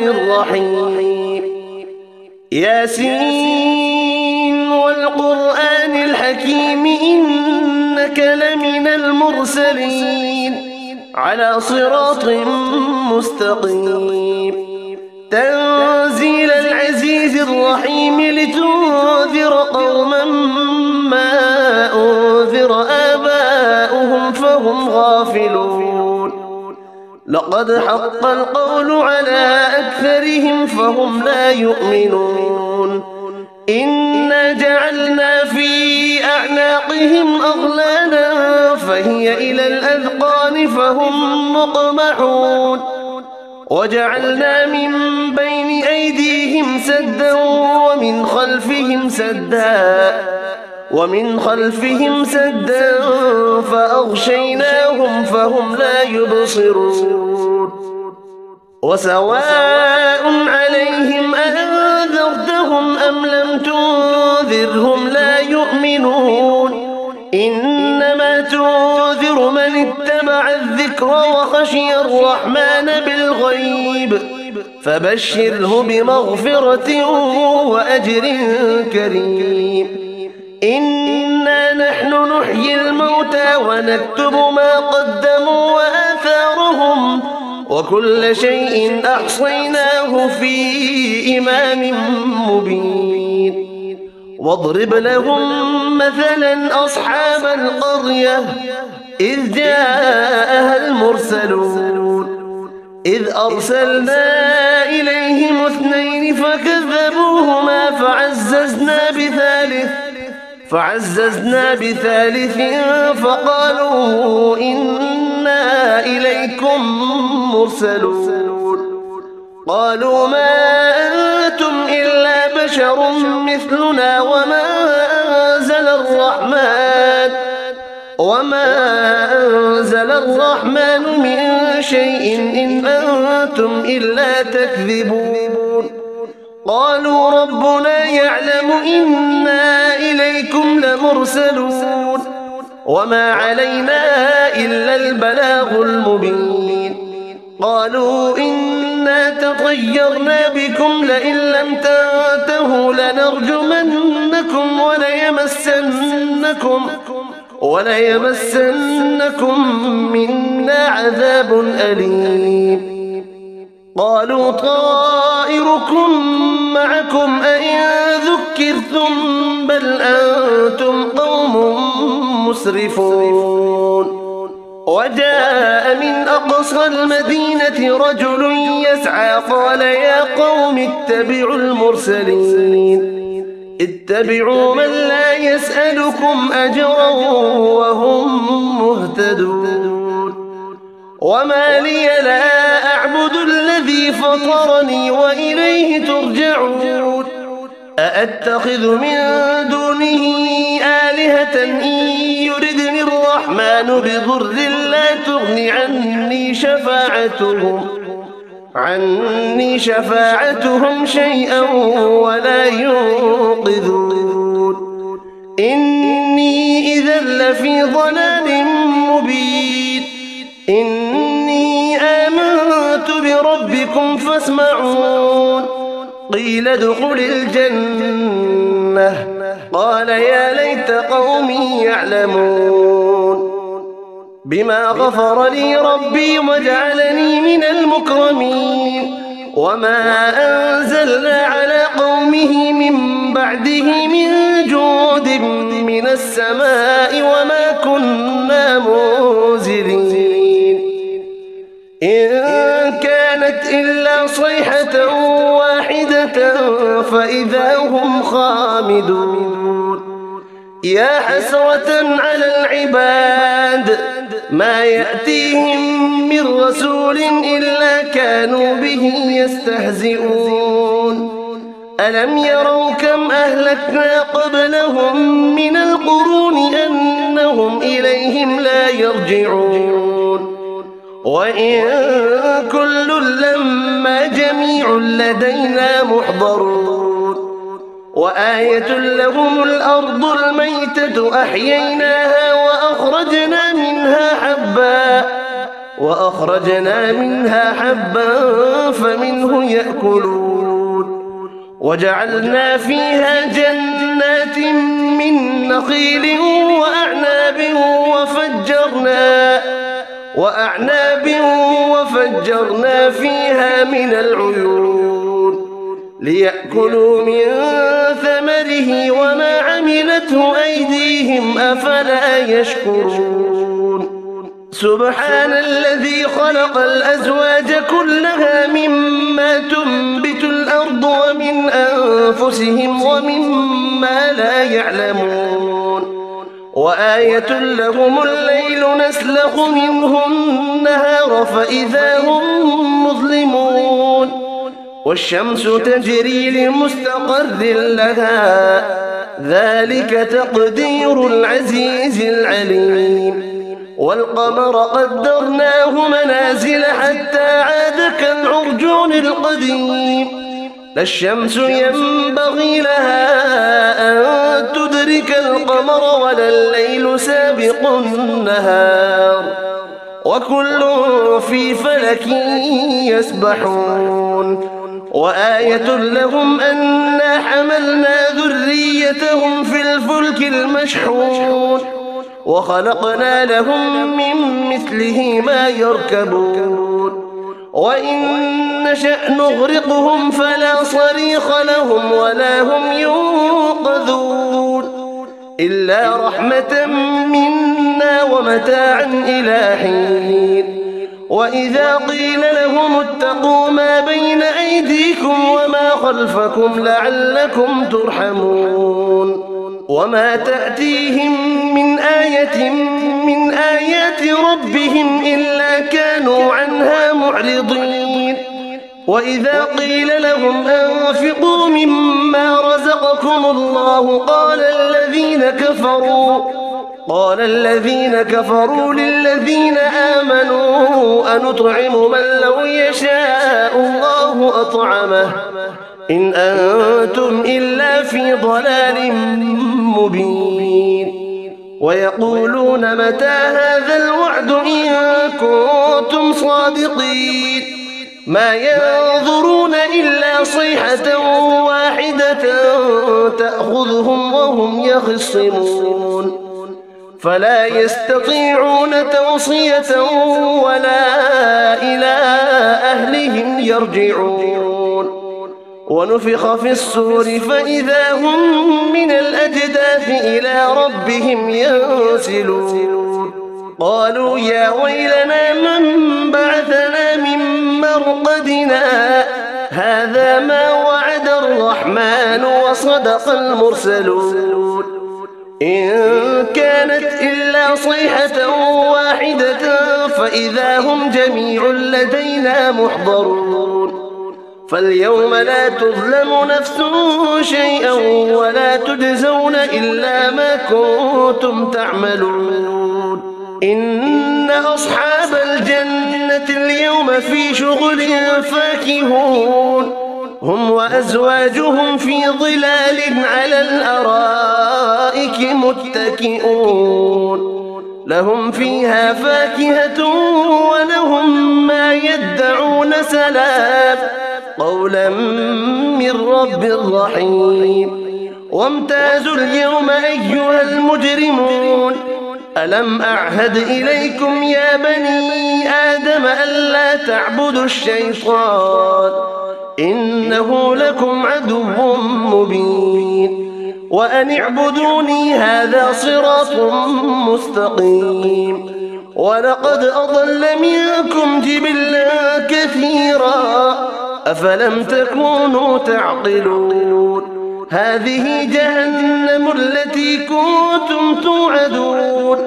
الرحيم. ياسين والقرآن الحكيم إنك لمن المرسلين على صراط مستقيم. تنزيل العزيز الرحيم لتنذر قوما ما أنذر آباؤهم فهم غافلون. لقد حق القول على أكثرهم فهم لا يؤمنون. إنا جعلنا في أعناقهم أغلالا فهي إلى الأذقان فهم مقمحون. وجعلنا من بين أيديهم سدا ومن خلفهم سدا فأغشيناهم فهم لا يبصرون. وسواء عليهم أنذرتهم أم لم تنذرهم لا يؤمنون. إنما تنذر من اتبع الذكر وخشي الرحمن بالغيب فبشره بمغفرة وأجر كريم. إنا نحن نحيي الموتى ونكتب ما قدموا وآثارهم وكل شيء أحصيناه في إمام مبين. واضرب لهم مثلا أصحاب القرية إذ جاءها المرسلون إذ أرسلنا إليهم 2 فكذبوهما فعززنا بثالث فقالوا إنا إليكم مرسلون. قالوا ما أنتم إلا بشر مثلنا وما أنزل الرحمن من شيء إن أنتم إلا تكذبون. قالوا ربنا يعلم إنا إليكم لمرسلون وما علينا إلا البلاغ المبين. قالوا إنا تطيرنا بكم لئن لم تنتهوا لنرجمنكم وليمسنكم منا عذاب أليم. قالوا طائركم معكم أئن ذكرتم بل أنتم قوم مسرفون. وجاء من أقصى المدينة رجل يسعى قال يا قوم اتبعوا المرسلين اتبعوا من لا يسألكم أجرا وهم مهتدون. وما لي لا أعبد الذي فطرني وإليه ترجعون. أأتخذ من دونه آلهة إن يردني الرحمن بضر لا تغن عني شفاعتهم شيئا ولا ينقذون. إني إذا لفي ضلال مبين. إني آمنت بربكم فاسمعون. قيل ادخل الجنة قال يا ليت قومي يعلمون. بما غفر لي ربي وجعلني من المكرمين. وما أنزلنا على قومه من بعده من جود من السماء وما كنا منزلين. إن كانت إلا صيحة واحدة فإذا هم خامدون. يا حسرة على العباد ما يأتيهم من رسول إلا كانوا به يستهزئون. ألم يروا كم أهلكنا قبلهم من القرون أنهم إليهم لا يرجعون. وإن كل لما جميع لدينا محضرون. وآية لهم الأرض الميتة أحييناها وأخرجنا منها حبا فمنه يأكلون وجعلنا فيها جنات من نخيل وفجرنا فيها من العيون ليأكلوا من ثمره وما عملته أيديهم أفلا يشكرون سبحان الذي خلق الأزواج كلها مما تنبت الأرض ومن أنفسهم ومما لا يعلمون وآية لهم الليل نسلخ منه النهار فإذا هم مظلمون والشمس تجري لمستقر لها ذلك تقدير العزيز العليم والقمر قدرناه منازل حتى عاد كالعرجون القديم لا الشمس ينبغي لها أن تدرك القمر ولا الليل سابق النهار وكل في فلك يسبحون وآية لهم أنا حملنا ذريتهم في الفلك المشحون وخلقنا لهم من مثله ما يركبون وإن نشأ نغرقهم فلا صريخ لهم ولا هم ينقذون إلا رحمة منا ومتاعا إلى حين وإذا قيل لهم اتقوا ما بين أيديكم وما خلفكم لعلكم ترحمون وما تأتيهم من آية من آيات ربهم إلا كانوا عنها معرضين وإذا قيل لهم أنفقوا مما رزقكم الله قال الذين كفروا للذين آمنوا أنطعم من لو يشاء الله أطعمه إن أنتم إلا في ضلال مبين ويقولون متى هذا الوعد إن كنتم صادقين ما ينظرون إلا صيحة واحدة تأخذهم وهم يخصمون فلا يستطيعون توصية ولا إلى أهلهم يرجعون ونفخ في الصور فإذا هم من الأجداث إلى ربهم ينسلون قالوا يا ويلنا من بعثنا من مرقدنا هذا ما وعد الرحمن وصدق المرسلون إن كانت إلا صيحة واحدة فإذا هم جميع لدينا محضرون فاليوم لا تظلم نفس شيئا ولا تجزون إلا ما كنتم تعملون إن أصحاب الجنة اليوم في شغل فاكهون هم وأزواجهم في ظلال على الأرائك متكئون لهم فيها فاكهة ولهم ما يدعون سلام قولا من رب رحيم وامتازوا اليوم أيها المجرمون ألم أعهد إليكم يا بني آدم ألا تعبدوا الشيطان إنه لكم عدو مبين وأن اعبدوني هذا صراط مستقيم ولقد أضل منكم جبلا كثيرا أفلم تكونوا تعقلون هذه جهنم التي كنتم توعدون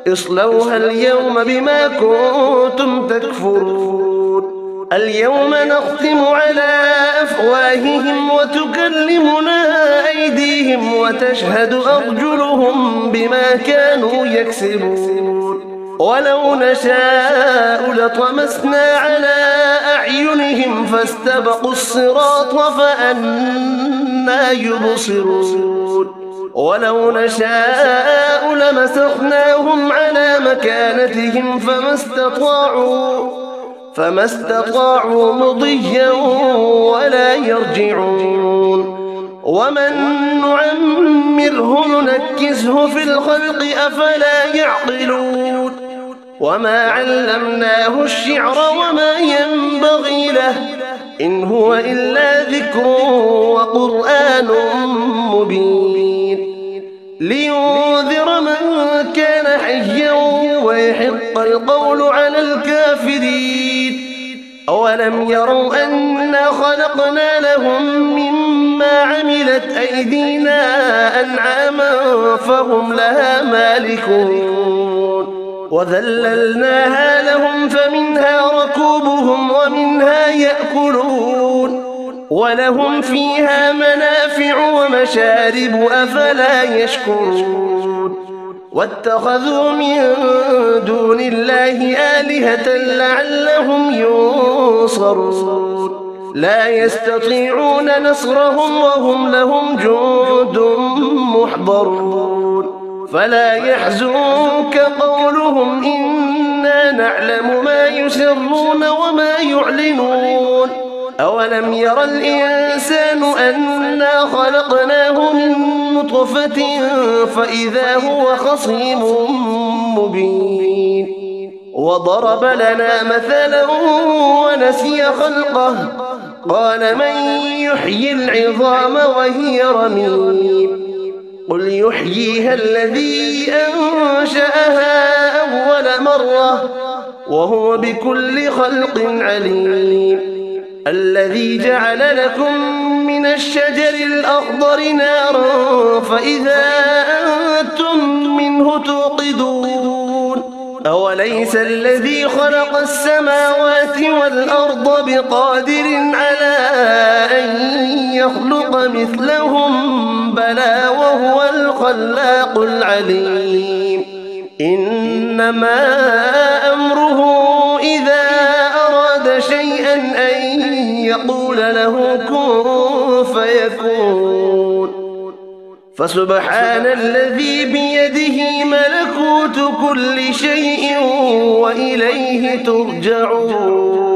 اصلوها اليوم بما كنتم تكفرون اليوم نختم على أفواههم وتكلمنا أيديهم وتشهد أرجلهم بما كانوا يكسبون ولو نشاء لطمسنا على أعينهم فاستبقوا الصراط فأنى يبصرون ولو نشاء لمسخناهم على مكانتهم فما استطاعوا مضيا ولا يرجعون ومن نعمره ننكسه في الخلق أفلا يعقلون وما علمناه الشعر وما ينبغي له إن هو إلا ذكر وقرآن مبين لينذر من كان حيا ويحق القول على الكافرين أولم يروا أنا خلقنا لهم مما عملت أيدينا أنعاما فهم لها مالكون وذللناها لهم فمنها ركوبهم ومنها يأكلون ولهم فيها منافع ومشارب أفلا يشكرون واتخذوا من دون الله آلهة لعلهم ينصرون لا يستطيعون نصرهم وهم لهم جند محضرون فلا يحزنك قولهم إنا نعلم ما يسرون وما يعلنون أولم ير الإنسان أنا خلقناه من نطفة فإذا هو خصيم مبين وضرب لنا مثلا ونسي خلقه قال من يحيي العظام وهي رميم قل يحييها الذي أنشأها أول مرة وهو بكل خلق عليم الذي جعل لكم من الشجر الأخضر نارا فإذا أنتم منه توقدون أوليس الذي خلق السماوات والأرض بقادر على أن يخلق مثلهم بلى وهو الخلاق العليم إنما أمره إذا أراد شيئا أن يقول له كن فيكون فسبحان الذي بيده ملكوت كل شيء وإليه ترجعون